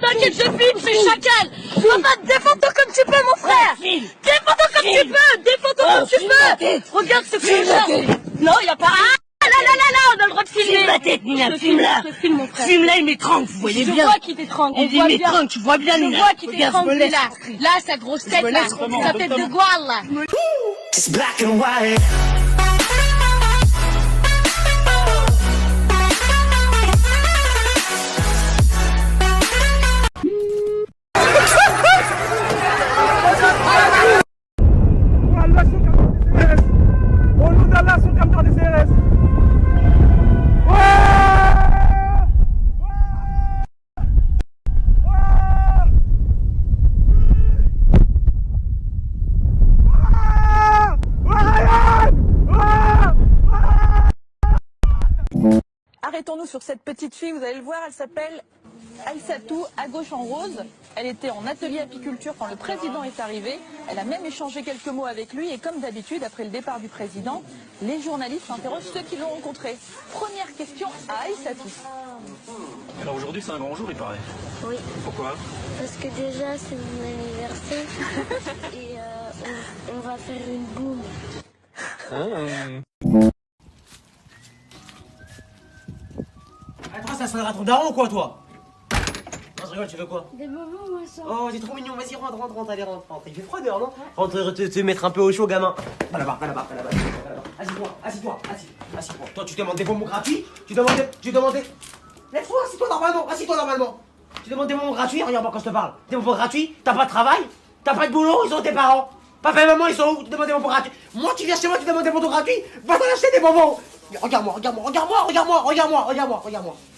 T'inquiète, je filme, je suis chacal. Enfin, défends-toi comme tu peux, mon frère. Défends-toi comme tu peux. Défends-toi comme tu peux. Regarde ce film-là. Non, y a pas... Ah là là là là, on a le droit de filmer. Filme la tête, Nina, filme-la. Filme-la, il m'étrangle, vous voyez bien. Je vois qu'il t'étrangle, on Il voit bien. m'étrangle, tu vois bien, Nina. Je vois qu'il t'étrangle, là. Là, sa grosse tête, là. Sa tête de goile, là. It's black and white. Arrêtons-nous sur cette petite fille, vous allez le voir, elle s'appelle Aïssatou, à gauche en rose. Elle était en atelier apiculture quand le président est arrivé. Elle a même échangé quelques mots avec lui et comme d'habitude, après le départ du président, les journalistes interrogent ceux qui l'ont rencontré. Première question à Aïssatou. Alors aujourd'hui c'est un grand jour il paraît. Oui. Pourquoi? Parce que déjà c'est mon anniversaire et on va faire une boum. Attends, ça sonnera ton daron ou quoi, toi? Non, je rigole, tu veux quoi? Des moments, moi, ça. Oh, t'es trop mignon, vas-y, rentre, allez, rentre. Il fait froid dehors, non? Rentre, te mettre un peu au chaud, gamin. Va là-bas. Assis-toi. Toi, tu demandes des bonbons gratuits? Tu demandais... Laisse-toi, assis-toi normalement. Tu demandes des bonbons gratuits? Regarde-moi quand je te parle. Des bonbons gratuits? T'as pas de travail? T'as pas de boulot? Ils sont tes parents? Papa et maman, ils sont où? Tu demandes des bonbons gratuits? Moi, tu viens chez moi, tu demandes des bonbons gratuits? Va t'en acheter des bonbons! Regarde-moi.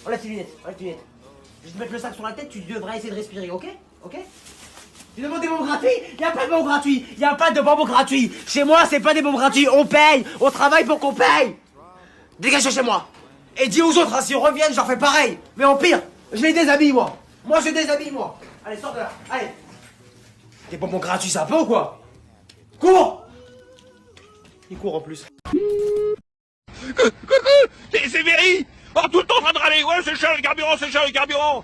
Enlève tes lunettes. Je vais te mettre le sac sur la tête, tu devras essayer de respirer, ok? Tu demandes des bonbons gratuits? Y'a pas de bonbons gratuits. Chez moi, c'est pas des bonbons gratuits. On paye. On travaille pour qu'on paye. Dégage de chez moi. Et dis aux autres, hein, s'ils reviennent, je leur fais pareil. Mais en pire, je les déshabille, moi. Allez, sors de là. Allez. Des bonbons gratuits, ça peut ou quoi? Cours. Il court en plus. C'est Véry. Oh, tout le temps en train de râler. Ouais, c'est cher le carburant.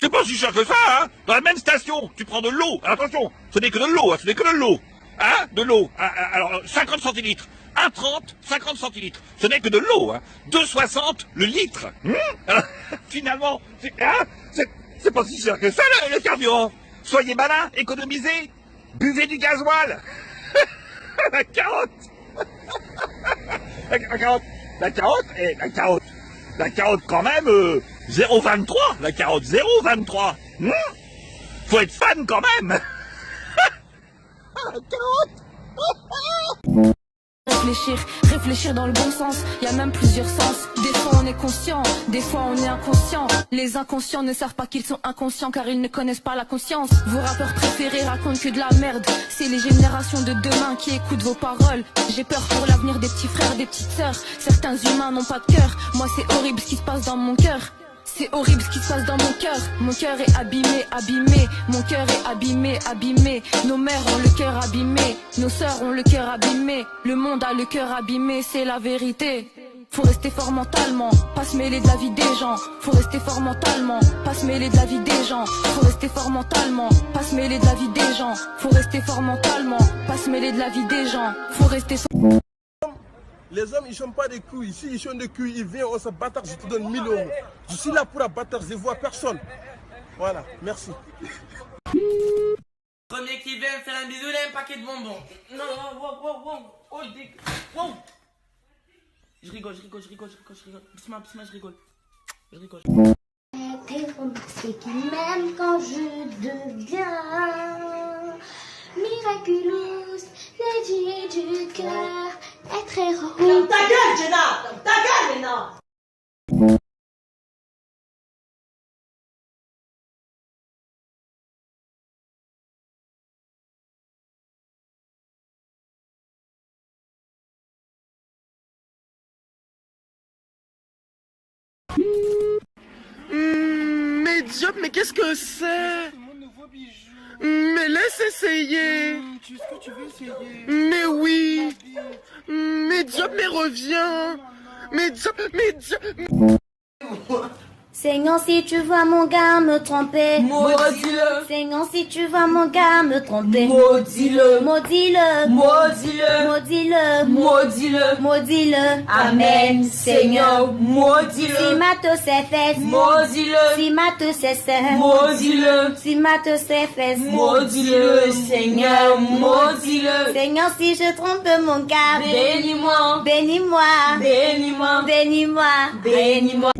C'est pas si cher que ça, hein. Dans la même station, tu prends de l'eau. Attention, ce n'est que de l'eau, Hein, de l'eau. Alors, 50 centilitres. 1,30, 50 centilitres. Ce n'est que de l'eau, hein. 2,60 le litre. Alors, finalement, c'est pas si cher que ça, le carburant. Soyez malins, économisez. Buvez du gasoil. La carotte. La carotte quand même, 0,23. La carotte, 0,23. Faut être fan quand même. La carotte. Réfléchir dans le bon sens, il y a même plusieurs sens. Des fois on est conscient, des fois on est inconscient. Les inconscients ne savent pas qu'ils sont inconscients car ils ne connaissent pas la conscience. Vos rappeurs préférés racontent que de la merde. C'est les générations de demain qui écoutent vos paroles. J'ai peur pour l'avenir des petits frères, des petites sœurs. Certains humains n'ont pas de cœur. Moi c'est horrible ce qui se passe dans mon cœur. C'est horrible ce qui se passe dans mon cœur. Mon cœur est abîmé. Mon cœur est abîmé. Nos mères ont le cœur abîmé. Nos sœurs ont le cœur abîmé. Le monde a le cœur abîmé, c'est la vérité. Faut rester fort mentalement, pas se mêler de la vie des gens. Faut rester fort mentalement, pas se mêler de la vie des gens. Faut rester fort mentalement, pas se mêler de la vie des gens. Faut rester fort mentalement, pas se mêler de la vie des gens. Faut rester fort. Les hommes, ils ne chantent pas des couilles. Ici, ils chantent des couilles. Ils viennent, on se battre, je te donne 1000 €. Je suis là pour abattre, je ne vois personne. Voilà, merci. Premier qui vient me faire un bisou, il a un paquet de bonbons. Non, wow. Je rigole. Bisma, je rigole. C'est qui m'aime quand je deviens miraculous, lady du cœur, être héros. Ferme ta gueule, Jenna. Ferme ta gueule, Jenna. Médiocre, mais qu'est-ce que c'est? C'est mon nouveau bijou. Mais laisse essayer. Tu sais ce que tu veux essayer? Mais oui. Médiocre, mais reviens. Médiocre. Seigneur, si tu vois mon gars me tromper, Maudis-le. Seigneur, si tu vois mon gars me tromper, Maudis-le. maudis-le, Maudis-le. maudis-le, Maudis-le. maudis-le. Amen. Seigneur, Si maudis-le. mato ses fesses, Maudis-le. si mato ses seins, Maudis-le. si mato ses fesses, Maudis-le, Seigneur, maudis-le. Seigneur, si je trompe mon gars, Bénis-moi. bénis-moi, Bénis-moi. bénis-moi, Bénis-moi.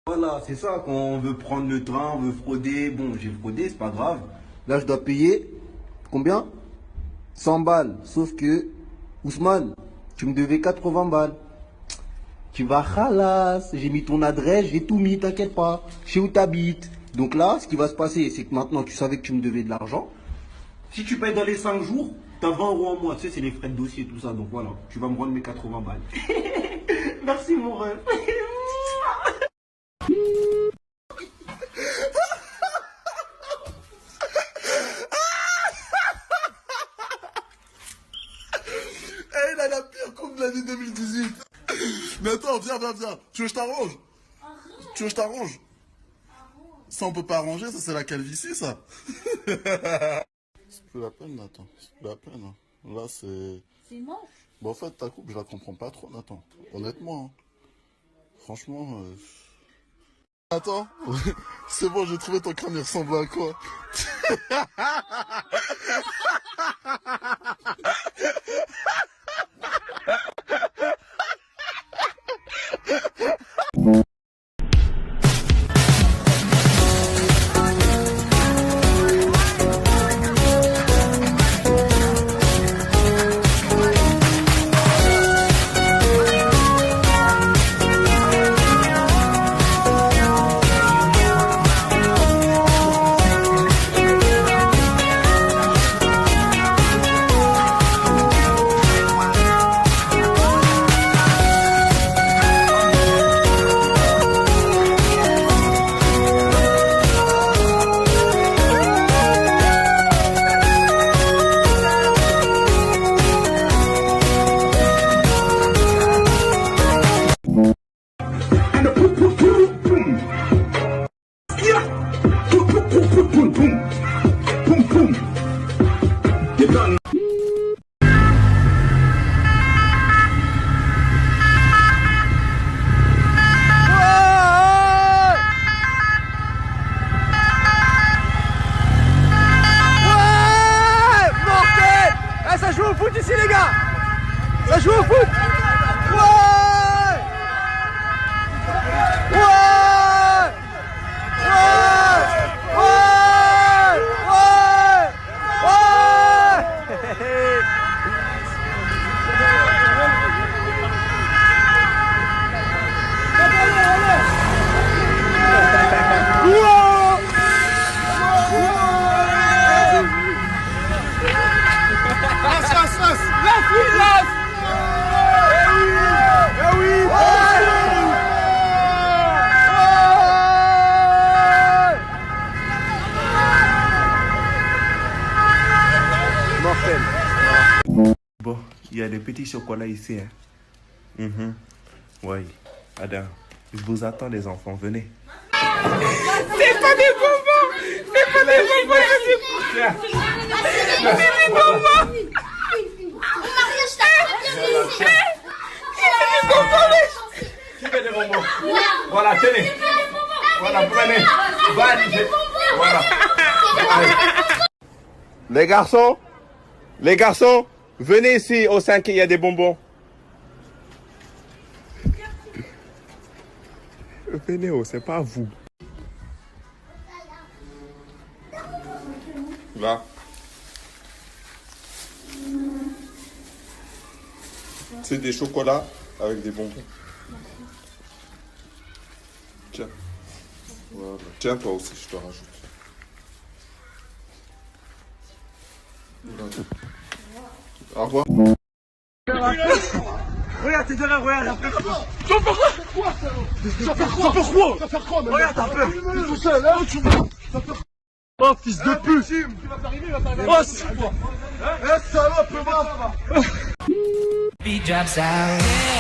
Voilà, c'est ça, quand on veut prendre le train, on veut frauder. Bon, j'ai fraudé, c'est pas grave. Là, je dois payer, combien? 100 balles. Sauf que, Ousmane, tu me devais 80 balles. Tu vas khalas, j'ai mis ton adresse, j'ai tout mis, t'inquiète pas. Je sais où t'habites. Donc là, ce qui va se passer, c'est que maintenant, tu savais que tu me devais de l'argent. Si tu payes dans les 5 jours, t'as 20 € en mois. Tu sais, c'est les frais de dossier, tout ça. Donc voilà, tu vas me rendre mes 80 balles. Merci, mon rêve. Il a la pire coupe de l'année 2018. Mais attends, viens. Tu veux que je t'arrange? Tu veux que je t'arrange? Ça, on peut pas arranger, ça, c'est la calvitie, ça. C'est plus la peine, Nathan. C'est plus la peine. Hein. Là, c'est... C'est moche. Bon, en fait, ta coupe, je la comprends pas trop, Nathan. Honnêtement. Hein. Franchement... Attends, c'est bon, j'ai trouvé ton crâne, il ressemble à quoi? Ça joue au foot ici les gars. Ça joue au foot. Ouais. Ouais. Ouais. Ouais. Ouais. Bon, il y a des petits chocolats ici. Hein. Oui, Adam, je vous attends les enfants, venez. C'est pas des bonbons. C'est pas des bonbons. C'est des bonbons. Qui fait des bonbons? Voilà, tenez. Voilà, prenez. Voilà. Les garçons, venez ici au 5, il y a des bonbons. Venez, c'est pas vous. Là. C'est des chocolats avec des bonbons. Tiens. Voilà. Tiens, toi aussi, je te rajoute. Voilà. Au revoir. Regarde, t'es de là, regarde. Tu vas faire quoi? Tu vas faire quoi? Regarde, t'as peur. Tu es tout seul, hein? Tu vas faire quoi? Oh, fils de pute! Tu vas t'arriver, il va t'arriver. Oh, c'est quoi? Eh, salope, va! Beat drops out.